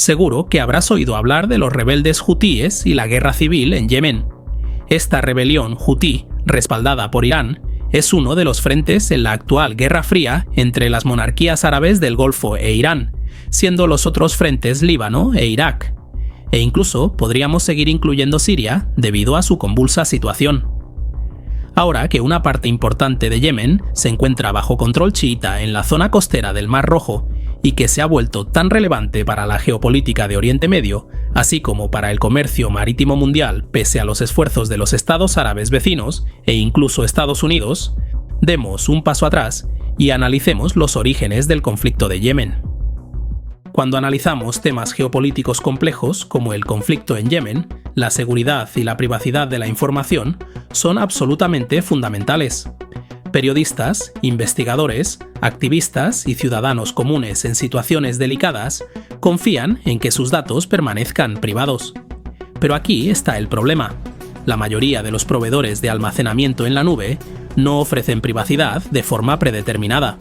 Seguro que habrás oído hablar de los rebeldes hutíes y la guerra civil en Yemen. Esta rebelión hutí, respaldada por Irán, es uno de los frentes en la actual Guerra Fría entre las monarquías árabes del Golfo e Irán, siendo los otros frentes Líbano e Irak. E incluso podríamos seguir incluyendo Siria debido a su convulsa situación. Ahora que una parte importante de Yemen se encuentra bajo control chiita en la zona costera del Mar Rojo y que se ha vuelto tan relevante para la geopolítica de Oriente Medio, así como para el comercio marítimo mundial pese a los esfuerzos de los estados árabes vecinos e incluso Estados Unidos, demos un paso atrás y analicemos los orígenes del conflicto de Yemen. Cuando analizamos temas geopolíticos complejos como el conflicto en Yemen, la seguridad y la privacidad de la información son absolutamente fundamentales. Periodistas, investigadores, activistas y ciudadanos comunes en situaciones delicadas confían en que sus datos permanezcan privados. Pero aquí está el problema. La mayoría de los proveedores de almacenamiento en la nube no ofrecen privacidad de forma predeterminada.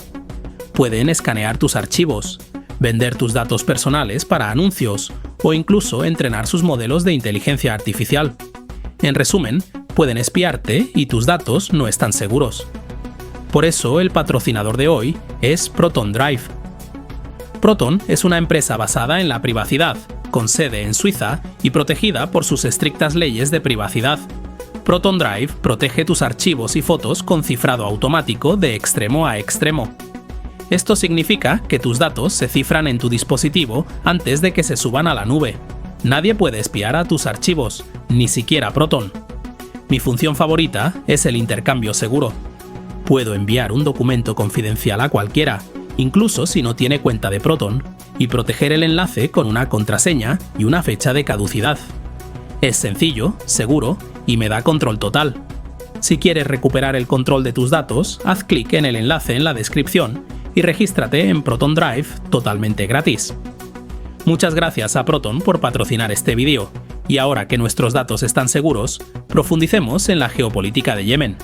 Pueden escanear tus archivos, vender tus datos personales para anuncios o incluso entrenar sus modelos de inteligencia artificial. En resumen, pueden espiarte y tus datos no están seguros. Por eso el patrocinador de hoy es Proton Drive. Proton es una empresa basada en la privacidad, con sede en Suiza y protegida por sus estrictas leyes de privacidad. Proton Drive protege tus archivos y fotos con cifrado automático de extremo a extremo. Esto significa que tus datos se cifran en tu dispositivo antes de que se suban a la nube. Nadie puede espiar a tus archivos, ni siquiera Proton. Mi función favorita es el intercambio seguro. Puedo enviar un documento confidencial a cualquiera, incluso si no tiene cuenta de Proton, y proteger el enlace con una contraseña y una fecha de caducidad. Es sencillo, seguro y me da control total. Si quieres recuperar el control de tus datos, haz clic en el enlace en la descripción y regístrate en Proton Drive totalmente gratis. Muchas gracias a Proton por patrocinar este vídeo, y ahora que nuestros datos están seguros, profundicemos en la geopolítica de Yemen.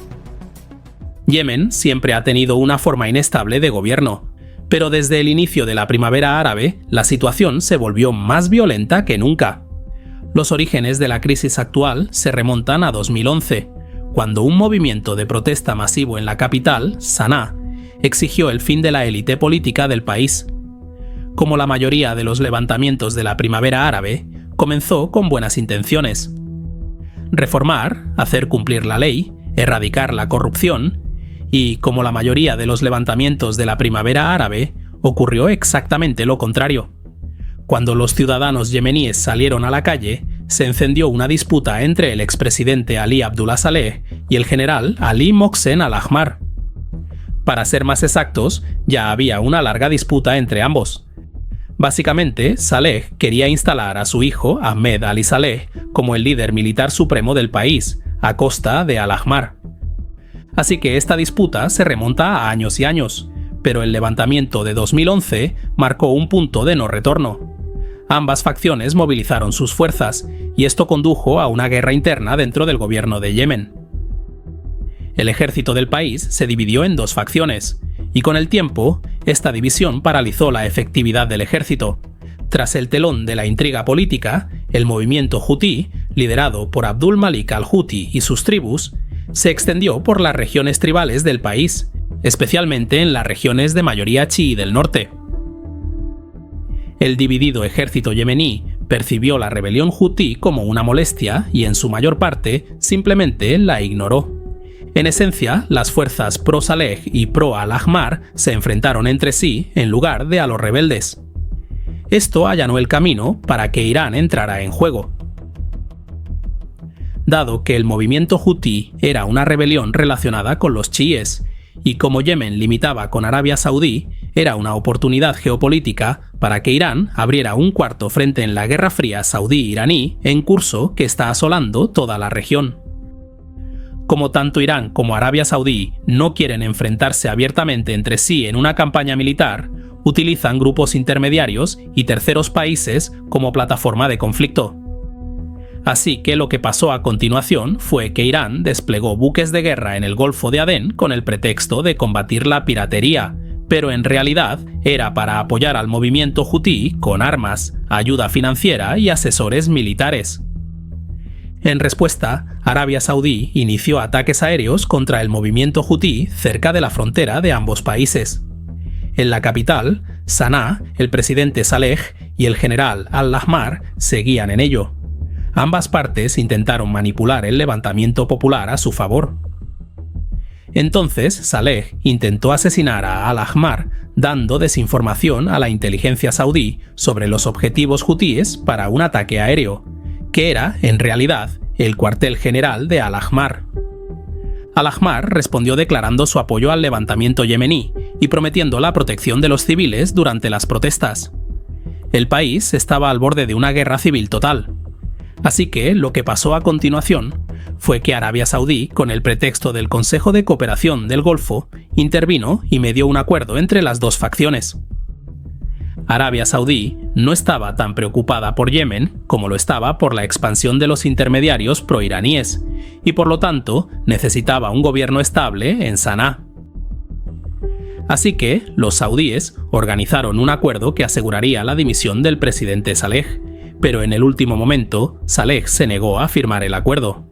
Yemen siempre ha tenido una forma inestable de gobierno, pero desde el inicio de la primavera árabe, la situación se volvió más violenta que nunca. Los orígenes de la crisis actual se remontan a 2011, cuando un movimiento de protesta masivo en la capital, Sanaa, exigió el fin de la élite política del país. Como la mayoría de los levantamientos de la primavera árabe, comenzó con buenas intenciones. Reformar, hacer cumplir la ley, erradicar la corrupción, y, como la mayoría de los levantamientos de la primavera árabe, ocurrió exactamente lo contrario. Cuando los ciudadanos yemeníes salieron a la calle, se encendió una disputa entre el expresidente Ali Abdullah Saleh y el general Ali Mohsen al-Ahmar. Para ser más exactos, ya había una larga disputa entre ambos. Básicamente, Saleh quería instalar a su hijo, Ahmed Ali Saleh, como el líder militar supremo del país, a costa de al-Ahmar. Así que esta disputa se remonta a años y años, pero el levantamiento de 2011 marcó un punto de no retorno. Ambas facciones movilizaron sus fuerzas, y esto condujo a una guerra interna dentro del gobierno de Yemen. El ejército del país se dividió en dos facciones, y con el tiempo, esta división paralizó la efectividad del ejército. Tras el telón de la intriga política, el movimiento hutí, liderado por Abdul Malik al-Houthi y sus tribus, se extendió por las regiones tribales del país, especialmente en las regiones de mayoría chií del norte. El dividido ejército yemení percibió la rebelión hutí como una molestia y en su mayor parte simplemente la ignoró. En esencia, las fuerzas pro-Saleh y pro-al-Ahmar se enfrentaron entre sí en lugar de a los rebeldes. Esto allanó el camino para que Irán entrara en juego. Dado que el movimiento hutí era una rebelión relacionada con los chiíes, y como Yemen limitaba con Arabia Saudí, era una oportunidad geopolítica para que Irán abriera un cuarto frente en la Guerra Fría saudí-iraní en curso que está asolando toda la región. Como tanto Irán como Arabia Saudí no quieren enfrentarse abiertamente entre sí en una campaña militar, utilizan grupos intermediarios y terceros países como plataforma de conflicto. Así que lo que pasó a continuación fue que Irán desplegó buques de guerra en el Golfo de Adén con el pretexto de combatir la piratería, pero en realidad era para apoyar al movimiento hutí con armas, ayuda financiera y asesores militares. En respuesta, Arabia Saudí inició ataques aéreos contra el movimiento hutí cerca de la frontera de ambos países. En la capital, Saná, el presidente Saleh y el general Al-Ahmar seguían en ello. Ambas partes intentaron manipular el levantamiento popular a su favor. Entonces, Saleh intentó asesinar a Al-Ahmar, dando desinformación a la inteligencia saudí sobre los objetivos hutíes para un ataque aéreo, que era, en realidad, el cuartel general de Al-Ahmar. Al-Ahmar respondió declarando su apoyo al levantamiento yemení y prometiendo la protección de los civiles durante las protestas. El país estaba al borde de una guerra civil total. Así que lo que pasó a continuación fue que Arabia Saudí, con el pretexto del Consejo de Cooperación del Golfo, intervino y medió un acuerdo entre las dos facciones. Arabia Saudí no estaba tan preocupada por Yemen como lo estaba por la expansión de los intermediarios proiraníes, y por lo tanto necesitaba un gobierno estable en Saná. Así que los saudíes organizaron un acuerdo que aseguraría la dimisión del presidente Saleh, pero en el último momento Saleh se negó a firmar el acuerdo.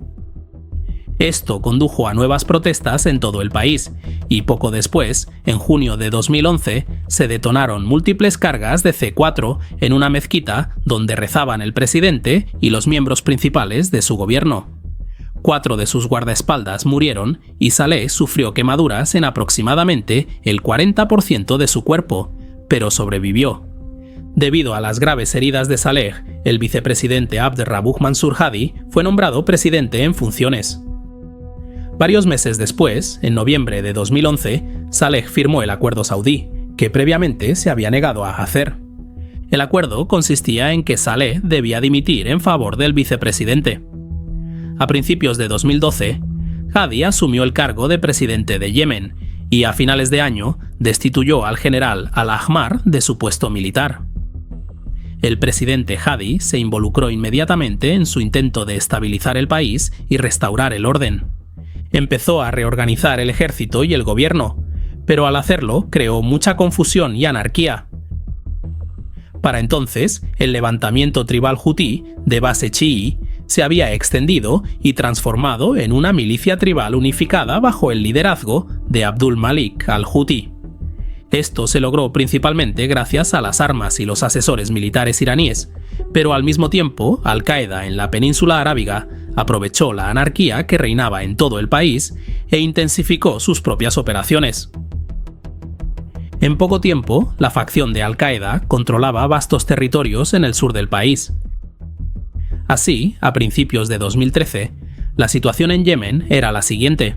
Esto condujo a nuevas protestas en todo el país, y poco después, en junio de 2011, se detonaron múltiples cargas de C4 en una mezquita donde rezaban el presidente y los miembros principales de su gobierno. 4 de sus guardaespaldas murieron y Saleh sufrió quemaduras en aproximadamente el 40% de su cuerpo, pero sobrevivió. Debido a las graves heridas de Saleh, el vicepresidente Abd Rabbuh Mansur Hadi fue nombrado presidente en funciones. Varios meses después, en noviembre de 2011, Saleh firmó el acuerdo saudí, que previamente se había negado a hacer. El acuerdo consistía en que Saleh debía dimitir en favor del vicepresidente. A principios de 2012, Hadi asumió el cargo de presidente de Yemen y a finales de año destituyó al general Al-Ahmar de su puesto militar. El presidente Hadi se involucró inmediatamente en su intento de estabilizar el país y restaurar el orden. Empezó a reorganizar el ejército y el gobierno, pero al hacerlo creó mucha confusión y anarquía. Para entonces, el levantamiento tribal hutí, de base chií, se había extendido y transformado en una milicia tribal unificada bajo el liderazgo de Abdul Malik al-Houthi. Esto se logró principalmente gracias a las armas y los asesores militares iraníes, pero al mismo tiempo, Al-Qaeda en la península arábiga aprovechó la anarquía que reinaba en todo el país e intensificó sus propias operaciones. En poco tiempo, la facción de Al-Qaeda controlaba vastos territorios en el sur del país. Así, a principios de 2013, la situación en Yemen era la siguiente.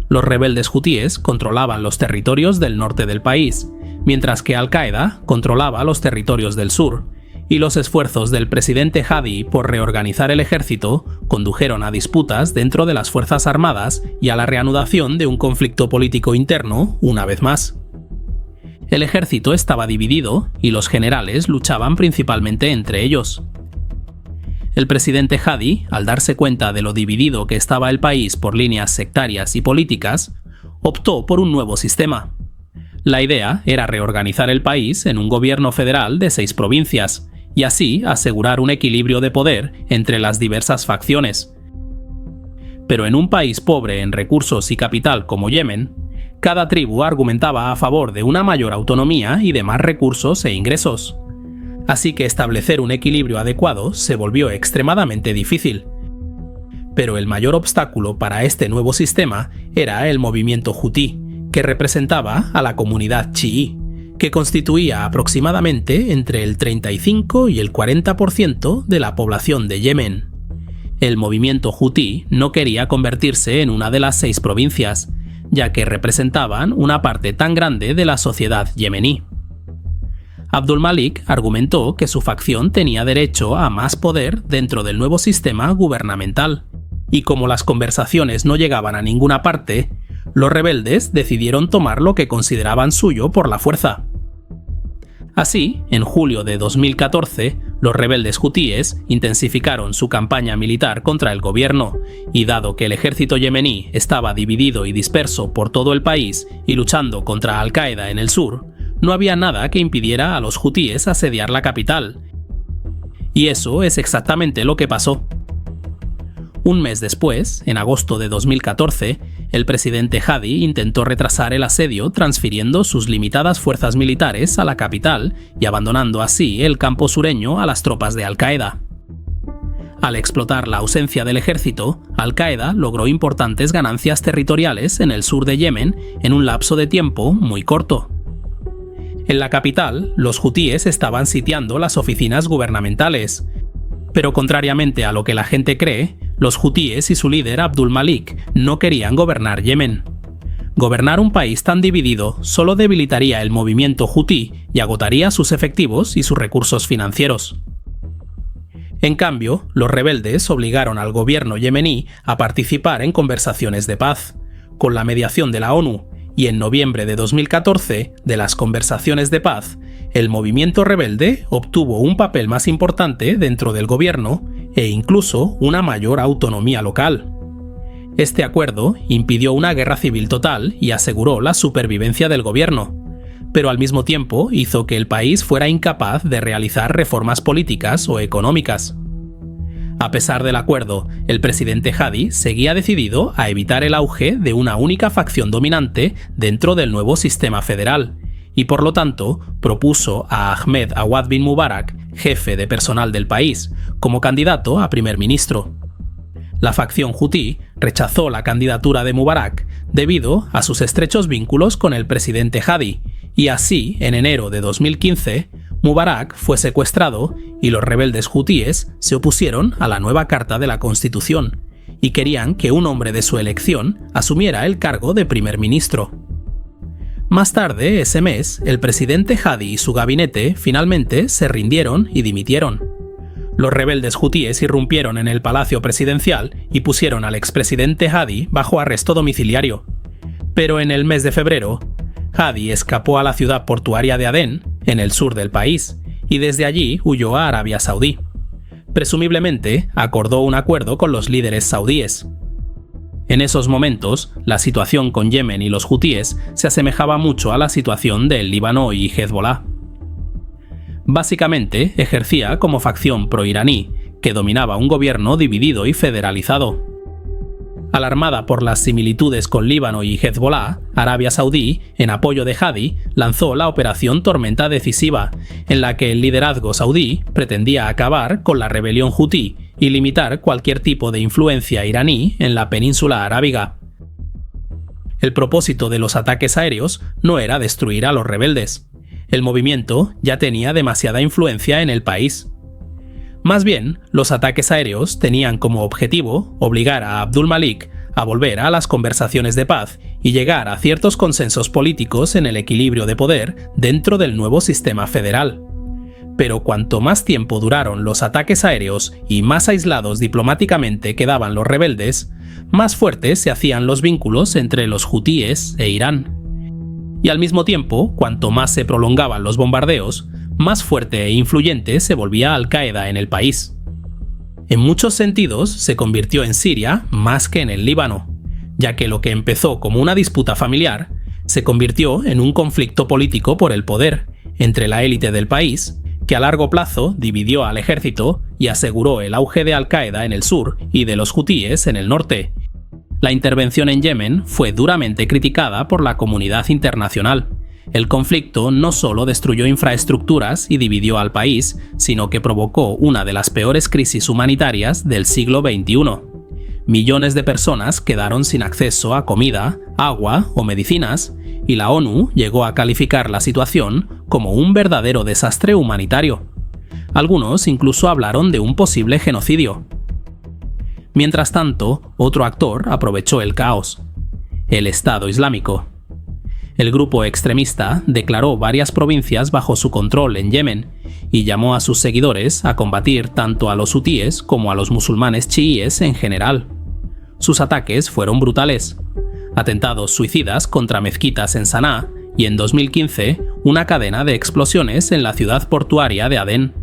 Los rebeldes hutíes controlaban los territorios del norte del país, mientras que Al-Qaeda controlaba los territorios del sur, y los esfuerzos del presidente Hadi por reorganizar el ejército condujeron a disputas dentro de las Fuerzas Armadas y a la reanudación de un conflicto político interno una vez más. El ejército estaba dividido y los generales luchaban principalmente entre ellos. El presidente Hadi, al darse cuenta de lo dividido que estaba el país por líneas sectarias y políticas, optó por un nuevo sistema. La idea era reorganizar el país en un gobierno federal de 6 provincias, y así asegurar un equilibrio de poder entre las diversas facciones. Pero en un país pobre en recursos y capital como Yemen, cada tribu argumentaba a favor de una mayor autonomía y de más recursos e ingresos. Así que establecer un equilibrio adecuado se volvió extremadamente difícil. Pero el mayor obstáculo para este nuevo sistema era el movimiento hutí, que representaba a la comunidad chií, que constituía aproximadamente entre el 35 y el 40% de la población de Yemen. El movimiento hutí no quería convertirse en una de las 6 provincias, ya que representaban una parte tan grande de la sociedad yemení. Abdul Malik argumentó que su facción tenía derecho a más poder dentro del nuevo sistema gubernamental, y como las conversaciones no llegaban a ninguna parte, los rebeldes decidieron tomar lo que consideraban suyo por la fuerza. Así, en julio de 2014, los rebeldes hutíes intensificaron su campaña militar contra el gobierno, y dado que el ejército yemení estaba dividido y disperso por todo el país y luchando contra Al-Qaeda en el sur, no había nada que impidiera a los hutíes asediar la capital. Y eso es exactamente lo que pasó. Un mes después, en agosto de 2014, el presidente Hadi intentó retrasar el asedio transfiriendo sus limitadas fuerzas militares a la capital y abandonando así el campo sureño a las tropas de Al-Qaeda. Al explotar la ausencia del ejército, Al-Qaeda logró importantes ganancias territoriales en el sur de Yemen en un lapso de tiempo muy corto. En la capital, los hutíes estaban sitiando las oficinas gubernamentales. Pero contrariamente a lo que la gente cree, los hutíes y su líder Abdul Malik no querían gobernar Yemen. Gobernar un país tan dividido solo debilitaría el movimiento hutí y agotaría sus efectivos y sus recursos financieros. En cambio, los rebeldes obligaron al gobierno yemení a participar en conversaciones de paz, con la mediación de la ONU, y en noviembre de 2014, de las conversaciones de paz, el movimiento rebelde obtuvo un papel más importante dentro del gobierno e incluso una mayor autonomía local. Este acuerdo impidió una guerra civil total y aseguró la supervivencia del gobierno, pero al mismo tiempo hizo que el país fuera incapaz de realizar reformas políticas o económicas. A pesar del acuerdo, el presidente Hadi seguía decidido a evitar el auge de una única facción dominante dentro del nuevo sistema federal, y por lo tanto propuso a Ahmed Awad bin Mubarak, jefe de personal del país, como candidato a primer ministro. La facción hutí rechazó la candidatura de Mubarak debido a sus estrechos vínculos con el presidente Hadi, y así, en enero de 2015, Mubarak fue secuestrado y los rebeldes hutíes se opusieron a la nueva Carta de la Constitución y querían que un hombre de su elección asumiera el cargo de primer ministro. Más tarde, ese mes, el presidente Hadi y su gabinete finalmente se rindieron y dimitieron. Los rebeldes hutíes irrumpieron en el palacio presidencial y pusieron al expresidente Hadi bajo arresto domiciliario. Pero en el mes de febrero, Hadi escapó a la ciudad portuaria de Adén, en el sur del país, y desde allí huyó a Arabia Saudí. Presumiblemente, acordó un acuerdo con los líderes saudíes. En esos momentos, la situación con Yemen y los hutíes se asemejaba mucho a la situación del Líbano y Hezbolá. Básicamente, ejercía como facción proiraní, que dominaba un gobierno dividido y federalizado. Alarmada por las similitudes con Líbano y Hezbolá, Arabia Saudí, en apoyo de Hadi, lanzó la Operación Tormenta Decisiva, en la que el liderazgo saudí pretendía acabar con la rebelión hutí y limitar cualquier tipo de influencia iraní en la península arábiga. El propósito de los ataques aéreos no era destruir a los rebeldes. El movimiento ya tenía demasiada influencia en el país. Más bien, los ataques aéreos tenían como objetivo obligar a Abdul Malik a volver a las conversaciones de paz y llegar a ciertos consensos políticos en el equilibrio de poder dentro del nuevo sistema federal. Pero cuanto más tiempo duraron los ataques aéreos y más aislados diplomáticamente quedaban los rebeldes, más fuertes se hacían los vínculos entre los hutíes e Irán. Y al mismo tiempo, cuanto más se prolongaban los bombardeos, más fuerte e influyente se volvía Al-Qaeda en el país. En muchos sentidos se convirtió en Siria más que en el Líbano, ya que lo que empezó como una disputa familiar se convirtió en un conflicto político por el poder entre la élite del país, que a largo plazo dividió al ejército y aseguró el auge de Al-Qaeda en el sur y de los hutíes en el norte. La intervención en Yemen fue duramente criticada por la comunidad internacional. El conflicto no solo destruyó infraestructuras y dividió al país, sino que provocó una de las peores crisis humanitarias del siglo XXI. Millones de personas quedaron sin acceso a comida, agua o medicinas, y la ONU llegó a calificar la situación como un verdadero desastre humanitario. Algunos incluso hablaron de un posible genocidio. Mientras tanto, otro actor aprovechó el caos: el Estado Islámico. El grupo extremista declaró varias provincias bajo su control en Yemen y llamó a sus seguidores a combatir tanto a los hutíes como a los musulmanes chiíes en general. Sus ataques fueron brutales: atentados suicidas contra mezquitas en Saná y en 2015 una cadena de explosiones en la ciudad portuaria de Adén.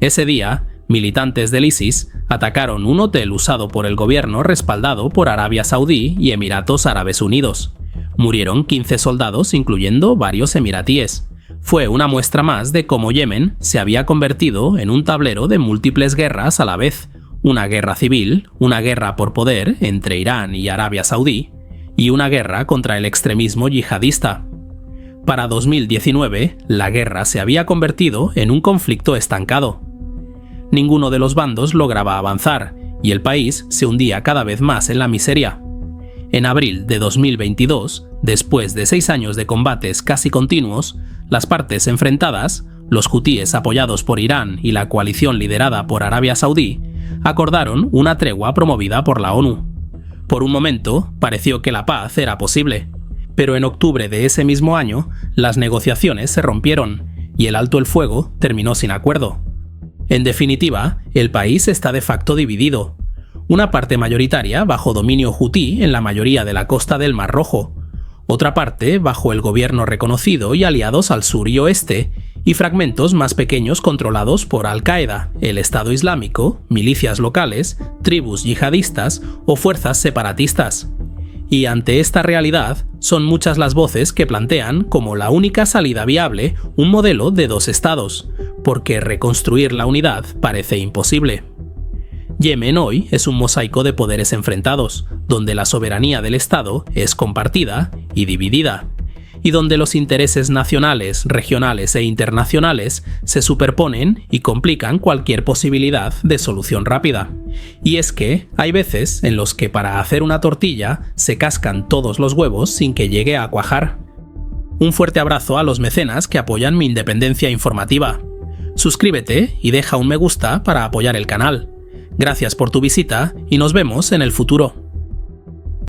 Ese día, militantes del ISIS atacaron un hotel usado por el gobierno respaldado por Arabia Saudí y Emiratos Árabes Unidos. Murieron 15 soldados, incluyendo varios emiratíes. Fue una muestra más de cómo Yemen se había convertido en un tablero de múltiples guerras a la vez: una guerra civil, una guerra por poder entre Irán y Arabia Saudí, y una guerra contra el extremismo yihadista. Para 2019, la guerra se había convertido en un conflicto estancado. Ninguno de los bandos lograba avanzar, y el país se hundía cada vez más en la miseria. En abril de 2022, después de 6 años de combates casi continuos, las partes enfrentadas, los hutíes apoyados por Irán y la coalición liderada por Arabia Saudí, acordaron una tregua promovida por la ONU. Por un momento, pareció que la paz era posible, pero en octubre de ese mismo año, las negociaciones se rompieron y el alto el fuego terminó sin acuerdo. En definitiva, el país está de facto dividido. Una parte mayoritaria bajo dominio hutí en la mayoría de la costa del Mar Rojo, otra parte bajo el gobierno reconocido y aliados al sur y oeste, y fragmentos más pequeños controlados por Al-Qaeda, el Estado Islámico, milicias locales, tribus yihadistas o fuerzas separatistas. Y ante esta realidad, son muchas las voces que plantean como la única salida viable un modelo de 2 estados, porque reconstruir la unidad parece imposible. Yemen hoy es un mosaico de poderes enfrentados, donde la soberanía del Estado es compartida y dividida, y donde los intereses nacionales, regionales e internacionales se superponen y complican cualquier posibilidad de solución rápida. Y es que hay veces en los que para hacer una tortilla se cascan todos los huevos sin que llegue a cuajar. Un fuerte abrazo a los mecenas que apoyan mi independencia informativa. Suscríbete y deja un me gusta para apoyar el canal. Gracias por tu visita y nos vemos en el futuro.